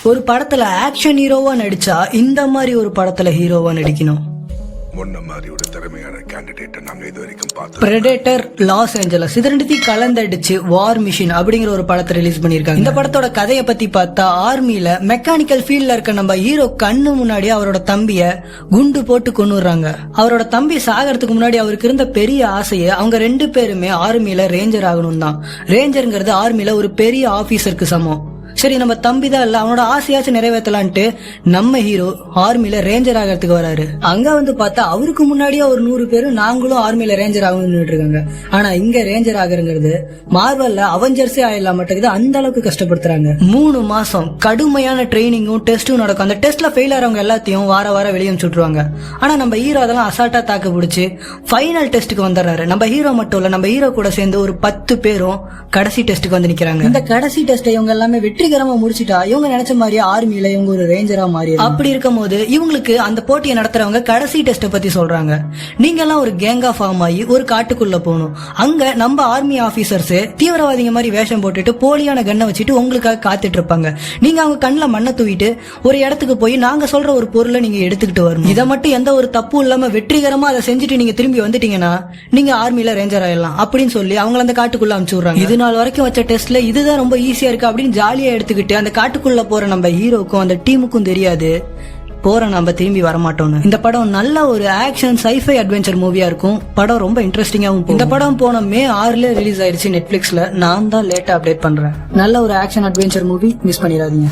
ஒரு படத்துல ஆக்ஷன் ஹீரோவா நடிச்சா இந்த மாதிரி ஒரு படத்துல ஹீரோவா நடிக்கணும். பிரெடேட்டர், லாஸ் ஏஞ்சலஸ் இது ரெண்டுத்தையும் கலந்தடிச்சு வார் மிஷின் அப்படிங்கிற ஒரு படத்தை ரிலீஸ் பண்ணிருக்காங்க. இந்த படத்தோட கதையை பத்தி பார்த்தா, ஆர்மில மெக்கானிக்கல் ஃபீல்ட்ல இருக்க நம்ம ஹீரோ கண்ணு முன்னாடி அவரோட தம்பிய குண்டு போட்டு கொன்னுறாங்க. அவரோட தம்பி சாகிறதுக்கு முன்னாடி அவருக்கு இருந்த பெரிய ஆசையை அவங்க 2 பேருமே ஆர்மில ரேஞ்சர் ஆகணும் தான். ரேஞ்சர்ங்கிறது ஆர்மில ஒரு பெரிய ஆபீசருக்கு சமம். சரி, நம்ம தம்பி தான் இல்ல, அவனோட ஆசையாச்சும் நிறைவேற்றலான்ட்டு நம்ம ஹீரோ ஆர்மில ரேஞ்சர் ஆகிறதுக்கு வராரு. அங்க வந்து பார்த்தா அவருக்கு முன்னாடியே ஒரு 100 பேரு நாங்களும் ஆர்மில ரேஞ்சர் ஆகணும்னு இருக்காங்க. ஆனா இங்க ரேஞ்சர் ஆகுறது மார்வல்ல அவெஞ்சர்ஸே ஆயிடலாம் மாட்டேங்குது, அந்த அளவுக்கு கஷ்டப்படுத்துறாங்க. 3 மாசம் கடுமையான ட்ரைனிங்கும் டெஸ்டும் நடக்கும். அந்த டெஸ்ட்ல ஃபெயில் ஆறவங்க எல்லாத்தையும் வார வெளியே சுட்டுருவாங்க. ஆனா நம்ம ஹீரோ அதெல்லாம் அசால்ட்டா தாக்கு பிடிச்சு ஃபைனல் டெஸ்ட்டுக்கு வந்துடுறாரு. நம்ம ஹீரோ மட்டும் இல்ல, நம்ம ஹீரோ கூட சேர்ந்து ஒரு 10 பேரும் கடைசி டெஸ்ட்டுக்கு வந்து நிக்கிறாங்க. இந்த கடைசி டெஸ்ட் இவங்க எல்லாமே வெற்றிகரமா முடிச்சிட்டா இவங்க நினைச்ச மாதிரியே ஆர்மியில இவங்க ஒரு ரேஞ்சரா மாறி. அப்படி இருக்கும் போது இவங்களுக்கு அந்த போட்டியை நடத்துறவங்க கடைசி டெஸ்ட பத்தி சொல்றாங்க. நீங்க எல்லாம் ஒரு கேங்கா ஃபார்ம் ஆகி ஒரு காட்டுக்குள்ள போகணும். அங்க நம்ம ஆர்மி ஆபீசர்ஸ் தீவிரவாதிங்க மாதிரி வேஷம் போட்டுட்டு போலியான கண்ணை வச்சுட்டு உங்களுக்காக காத்துட்டு இருப்பாங்க. நீங்க அவங்க கண்ணுல மண்ணை தூவிட்டு ஒரு இடத்துக்கு போய் நாங்க சொல்ற ஒரு பொருளை நீங்க எடுத்துக்கிட்டு வரணும். இதை மட்டும் எந்த ஒரு தப்பும் இல்லாம வெற்றிகரமா அதை செஞ்சுட்டு நீங்க திரும்பி வந்துட்டீங்கன்னா நீங்க ஆர்மியில ரேஞ்சர் ஆயிடலாம் அப்படின்னு சொல்லி அவங்கள அந்த காட்டுக்குள்ள அனுப்பிச்சு விடுறாங்க. இது நாள் வரைக்கும் வச்ச டெஸ்ட்ல இதுதான் ரொம்ப ஈஸியா இருக்கு அப்படின்னு ஜாலியா எடுத்துக்கிட்டு அந்த காட்டுக்குள்ள போற நம்ம ஹீரோக்கும் அந்த டீமுக்கும் தெரியாது போற நம்ம திரும்பி வரமாட்டோம்னு. இந்த படம் நல்ல ஒரு ஆக்ஷன் சைஃபை அட்வென்ச்சர் மூவியா இருக்கும். படம் ரொம்ப இன்ட்ரெஸ்டிங்காவும். இந்த படம் போன மே 6 ரிலீஸ் ஆயிடுச்சு நெட்ஃபிளிக்ஸ்ல. நான் தான் லேட்டா அப்டேட் பண்றேன். நல்ல ஒரு ஆக்ஷன் அட்வென்ச்சர் மூவி, மிஸ் பண்ணிடாதீங்க.